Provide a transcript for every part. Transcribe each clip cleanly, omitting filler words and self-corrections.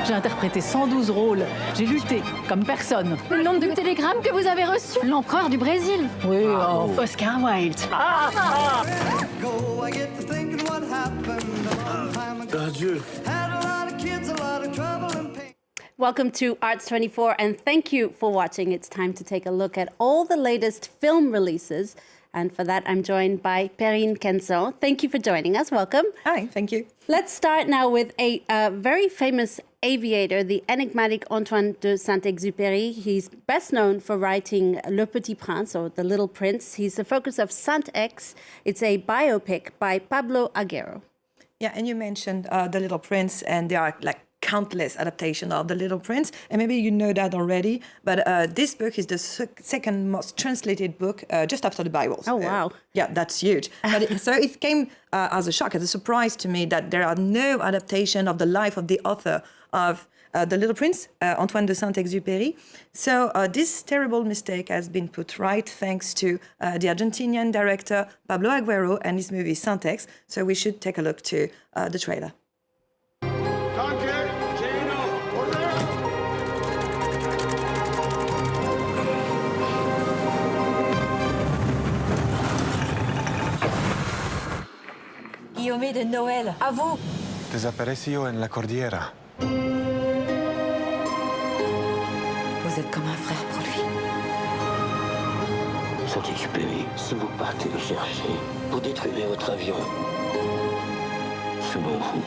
J'ai interprété 112 rôles. J'ai lutté comme personne. Le nombre de télégrammes que vous avez reçus. L'empereur du Brésil. Oui, Oscar Wilde. Adieu. Welcome to Arts24, and thank you for watching. It's time to take a look at all the latest film releases. And for that, I'm joined by Perrine Quenesson. Thank you for joining us. Welcome. Hi, thank you. Let's start now with a very famous aviator, the enigmatic Antoine de Saint Exupéry. He's best known for writing Le Petit Prince, or The Little Prince. He's the focus of Saint X. It's a biopic by Pablo Aguero. Yeah, and you mentioned The Little Prince, and there are like countless adaptations of The Little Prince, and maybe you know that already, but this book is the second most translated book just after the Bible. Oh, wow. Yeah, that's huge. But so it came as a shock, as a surprise to me that there are no adaptation of the life of the author of The Little Prince, Antoine de Saint Exupéry. So this terrible mistake has been put right thanks to the Argentinian director Pablo Aguero and his movie Saint X. So we should take a look to the trailer. Guillaume de Noël, à vous. Desapareció en la cordillera. Vous êtes comme un frère pour lui. Saint-Exupéry, si vous partez le chercher, vous détruirez votre avion. Selon vous,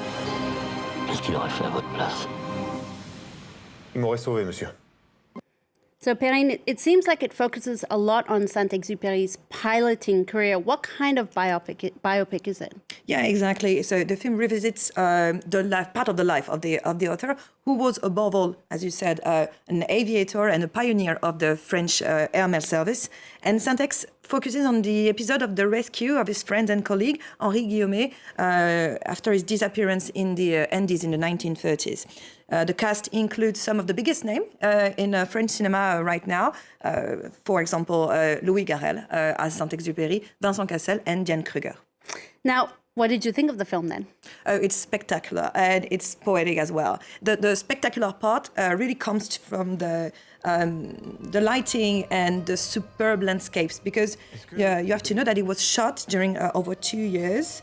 qu'est-ce qu'il aurait fait à votre place? Il m'aurait sauvé, monsieur. So, Perrine, it seems like it focuses a lot on Saint-Exupéry's piloting career. What kind of biopic is it? Yeah, exactly. So the film revisits part of the life of the author, who was above all, as you said, an aviator and a pioneer of the French air mail service. And Saint-Ex focuses on the episode of the rescue of his friend and colleague, Henri Guillaume, after his disappearance in the Andes in the 1930s. The cast includes some of the biggest names in French cinema right now. For example, Louis Garrel as Saint-Exupéry, Vincent Cassel, and Diane Kruger. Now, what did you think of the film then? It's spectacular and it's poetic as well. The spectacular part really comes from the lighting and the superb landscapes, because you have to know that it was shot during over 2 years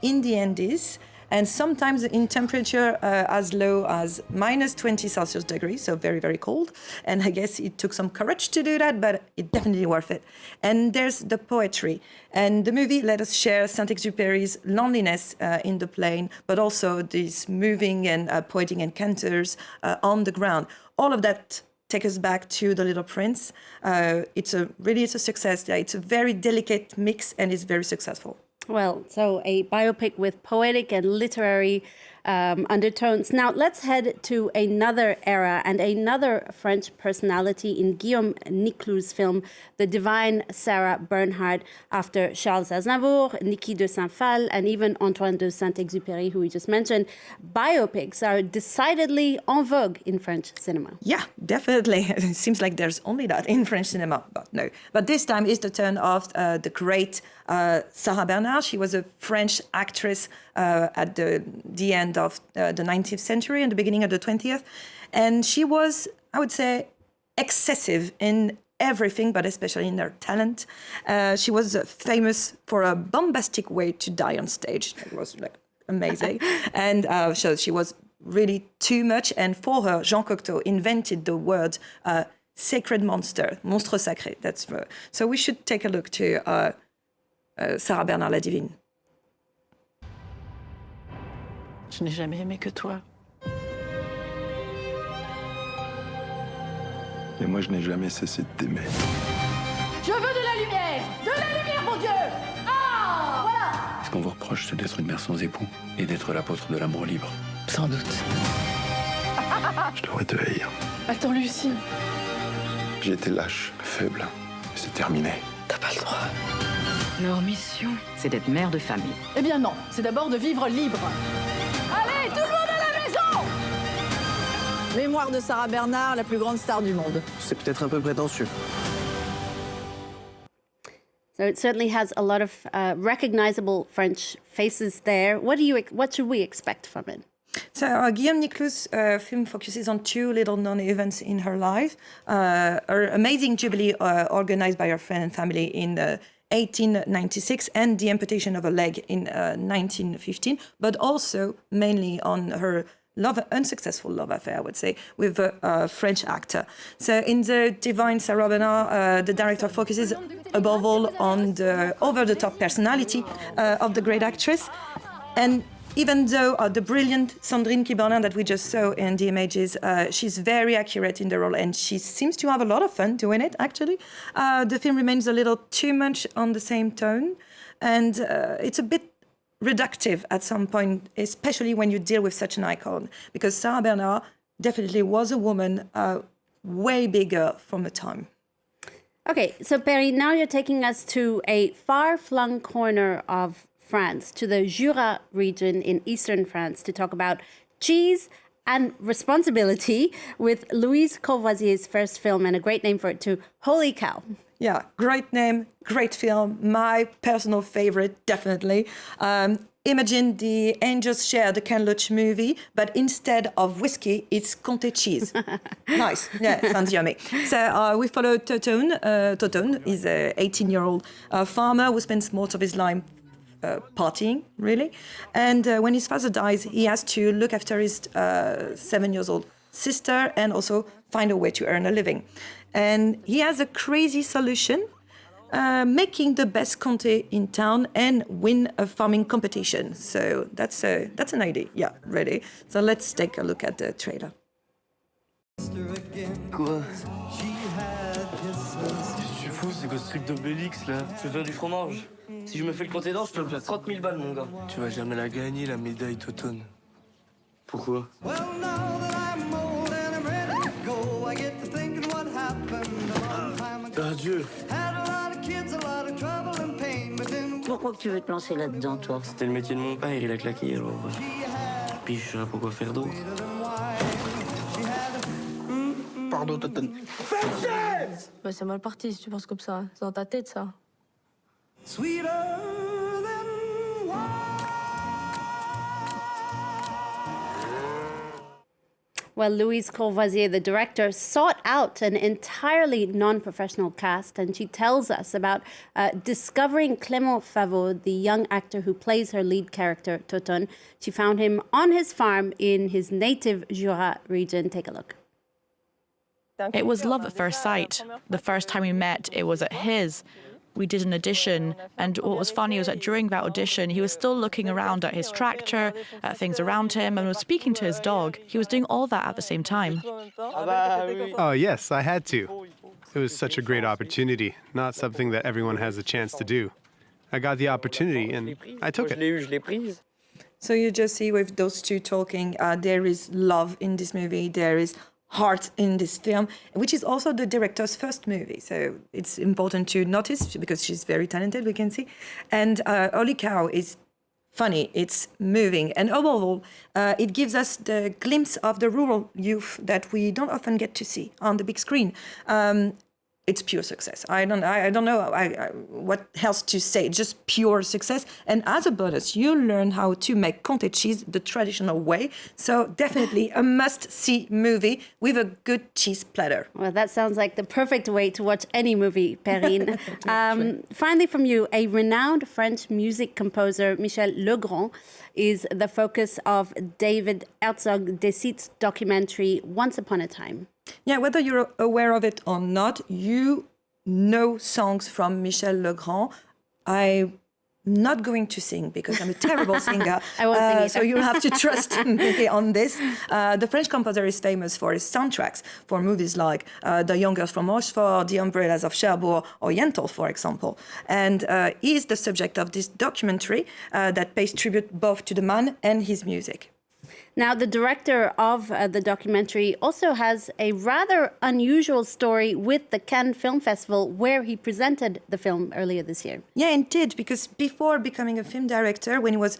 in the Andes, and sometimes in temperature as low as minus 20 Celsius degrees, so very, very cold. And I guess it took some courage to do that, but it's definitely worth it. And there's the poetry. And the movie let us share Saint-Exupéry's loneliness in the plane, but also these moving and poetic encounters on the ground. All of that take us back to The Little Prince. It's a success. It's a very delicate mix, and it's very successful. Well, so a biopic with poetic and literary undertones. Now, let's head to another era and another French personality in Guillaume Nicloux's film, The Divine Sarah Bernhardt, after Charles Aznavour, Niki de Saint-Phal, and even Antoine de Saint Exupéry, who we just mentioned. Biopics are decidedly en vogue in French cinema. Yeah, definitely. It seems like there's only that in French cinema, but no. But this time is the turn of the great Sarah Bernhardt. She was a French actress at the end of the 19th century and the beginning of the 20th. And she was, I would say, excessive in everything, but especially in her talent. She was famous for a bombastic way to die on stage. It was like amazing. And so she was really too much. And for her, Jean Cocteau invented the word sacred monster, monstre sacré. That's so we should take a look to Sarah Bernhardt, La Divine. Je n'ai jamais aimé que toi. Et moi, je n'ai jamais cessé de t'aimer. Je veux de la lumière. De la lumière, mon Dieu. Ah, voilà. Ce qu'on vous reproche, c'est d'être une mère sans époux et d'être l'apôtre de l'amour libre. Sans doute. Je devrais te haïr. Attends, Lucie. J'ai été lâche, faible. C'est terminé. T'as pas le droit. Leur mission, c'est d'être mère de famille. Eh bien non, c'est d'abord de vivre libre. Allez, tout le monde à la maison. Mémoire de Sarah Bernhardt, la plus grande star du monde. C'est peut-être un peu prétentieux. So it certainly has a lot of recognizable French faces there. What should we expect from it? So Guillaume Nicloux' film focuses on two little-known events in her life. Her amazing jubilee organized by her friend and family in 1896 and the amputation of a leg in 1915, but also mainly on her unsuccessful love affair, I would say, with a French actor. So in the Divine Sarah Bernhardt, the director focuses above all on the over-the-top personality of the great actress. And even though the brilliant Sandrine Kiberlin that we just saw in the images, she's very accurate in the role and she seems to have a lot of fun doing it, actually. The film remains a little too much on the same tone and it's a bit reductive at some point, especially when you deal with such an icon, because Sarah Bernhardt definitely was a woman way bigger from the time. Okay, so Perrine, now you're taking us to a far-flung corner of France, to the Jura region in eastern France, to talk about cheese and responsibility with Louise Courvoisier's first film, and a great name for it too, Holy Cow. Yeah, great name, great film, my personal favorite, definitely. Imagine the Angels Share the Canloach movie, but instead of whiskey, it's Comté cheese. Nice, yeah, sounds yummy. So we follow Toton. Toton is an 18-year-old farmer who spends most of his life partying, really. And when his father dies, he has to look after his 7-year-old sister and also find a way to earn a living. And he has a crazy solution, making the best Comté in town and win a farming competition. So that's an idea, yeah, really. So let's take a look at the trailer. Quoi? Tu fous, c'est quoi ce truc d'Obélix là? Je veux faire du fromage. Si je me fais le compter d'or, je peux me faire 30 000 balles, mon gars. Tu vas jamais la gagner, la médaille Toton. Pourquoi? Adieu. Pourquoi tu veux te lancer là-dedans, toi? C'était le métier de mon père, il a claqué, alors. Puis je saurais pas quoi faire d'autre. Pardon, Toton. Bah, c'est mal parti si tu penses comme ça. C'est dans ta tête, ça. Well, Louise Courvoisier, the director, sought out an entirely non-professional cast, and she tells us about discovering Clément Favot, the young actor who plays her lead character, Toton. She found him on his farm in his native Jura region. Take a look. It was love at first sight. The first time we met, it was at his. We did an audition, and what was funny was that during that audition, he was still looking around at his tractor, at things around him, and was speaking to his dog. He was doing all that at the same time. Oh, yes, I had to. It was such a great opportunity, not something that everyone has a chance to do. I got the opportunity, and I took it. So you just see with those two talking, there is love in this movie, there is heart in this film, which is also the director's first movie. So it's important to notice because she's very talented, we can see. And Holy Cow is funny, it's moving, and above all, it gives us the glimpse of the rural youth that we don't often get to see on the big screen. It's pure success. I don't know what else to say. Just pure success. And as a bonus, you learn how to make Comté cheese the traditional way. So definitely a must-see movie with a good cheese platter. Well, that sounds like the perfect way to watch any movie, Perrine. Finally, from you, a renowned French music composer, Michel Legrand, is the focus of David Hertzog Dessites' documentary Once Upon a Time. Yeah, whether you're aware of it or not, you know songs from Michel Legrand. I'm not going to sing because I'm a terrible singer. I won't sing either. So you'll have to trust me on this. The French composer is famous for his soundtracks for movies like The Young Girls from Rochefort, The Umbrellas of Cherbourg, or Yentl, for example. And he is the subject of this documentary that pays tribute both to the man and his music. Now, the director of the documentary also has a rather unusual story with the Cannes Film Festival, where he presented the film earlier this year. Yeah, indeed, because before becoming a film director, when he was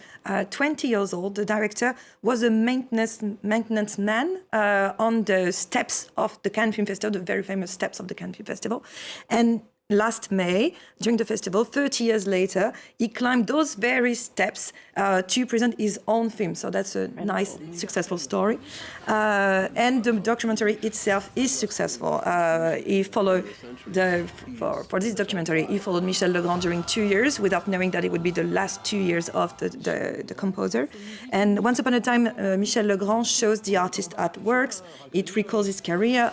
20 years old, the director was a maintenance man on the steps of the Cannes Film Festival, the very famous steps of the Cannes Film Festival. And last May, during the festival, 30 years later, he climbed those very steps to present his own film. So that's a nice, successful story. And the documentary itself is successful. He followed for this documentary, he followed Michel Legrand during 2 years without knowing that it would be the last 2 years of the composer. And once upon a time, Michel Legrand shows the artist at works. It recalls his career,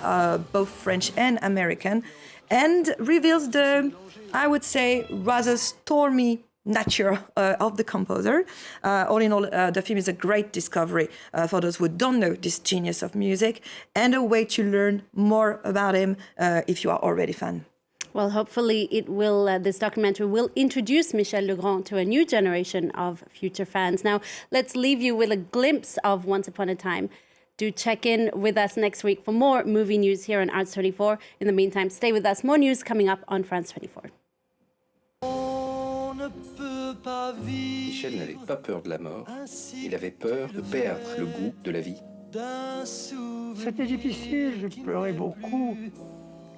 both French and American, and reveals the, I would say, rather stormy nature of the composer. All in all, the film is a great discovery for those who don't know this genius of music, and a way to learn more about him if you are already a fan. Well, hopefully it will. This documentary will introduce Michel Legrand to a new generation of future fans. Now, let's leave you with a glimpse of Once Upon a Time. Do check in with us next week for more movie news here on Arts 24. In the meantime, stay with us. More news coming up on France 24. Michel n'avait pas peur de la mort, il avait peur de perdre le goût de la vie. C'était difficile, je pleurais beaucoup.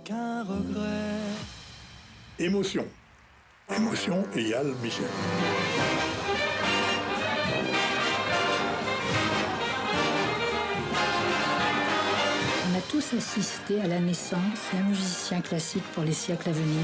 Qu'un regret. Émotion. Émotion égale Michel. On a tous assisté à la naissance d'un musicien classique pour les siècles à venir.